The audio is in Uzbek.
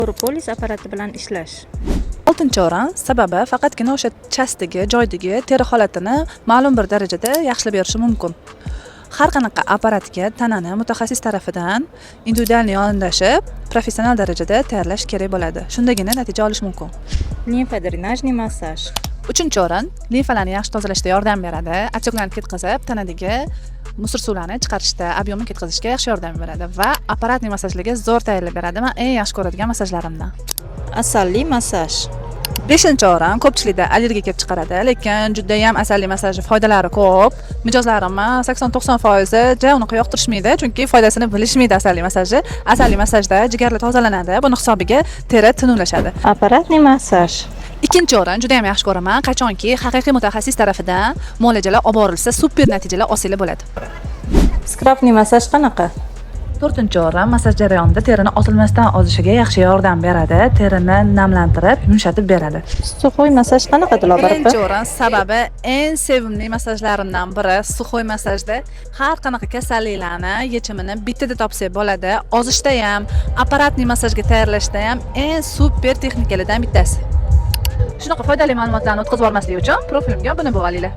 Propolis apparati bilan ishlash. 6-o'rin sababi faqatgina o'sha chastigi, joydagi teri holatini ma'lum bir darajada yaxshilab berishi mumkin. Har qanaqa apparatga tanani mutaxassis tarafidan individual yondashib, professional darajada tayyorlash kerak bo'ladi. Shundagina natija olish mumkin. Limfa drenajniy massaj. 3-o'rin limfalarni yaxshi tozalashda yordam beradi, achchiqlarni ketkazib, tanadagi musor suvlarni chiqarishda, ob'yomni ketkazishga yaxshi yordam beradi va apparatning massajligi zo'r tayyorlab beradi. Men eng yaxshi ko'radigan massajlarimdan. Asalli massaj. 5-o'rin ko'pchilikda allergiya kelib chiqaradi, lekin juda ham asalli massajning foydalari ko'p. Mijozlarim 80-90% unaqa yoqtirishmaydi, chunki foydasini bilishmaydi asalli massaji. Asalli massajda jigarlar tozalanadi, buni hisobiga teri tinuvlashadi. Apparatniy massaj. 2-o'rin juda ham yaxshi ko'raman, qachonki haqiqiy mutaxassis tarafidan muolajalar olib borilsa, super natijalar olsanglar bo'ladi. Skrabniy massaj qanaqa? 4-o'rin massaj jarayonida terini osilmasdan ozishiga yaxshi yordam beradi, terini namlantirib, yumshatib beradi. Suxoy massaj qanaqa Dilobar opa? 1-o'rin sababi eng sevimli massajlarimdan biri suxoy massajda har qanaqa kasalliklarni yechimini bittada topsak bo'ladi. Ozishda ham, apparatning massajga tayyorlashda ham eng super texnikalardan bittasi. Shunaqa foydali ma'lumotlarni o'tkazib olmaslik uchun profilimga obuna bo'lib olinglar.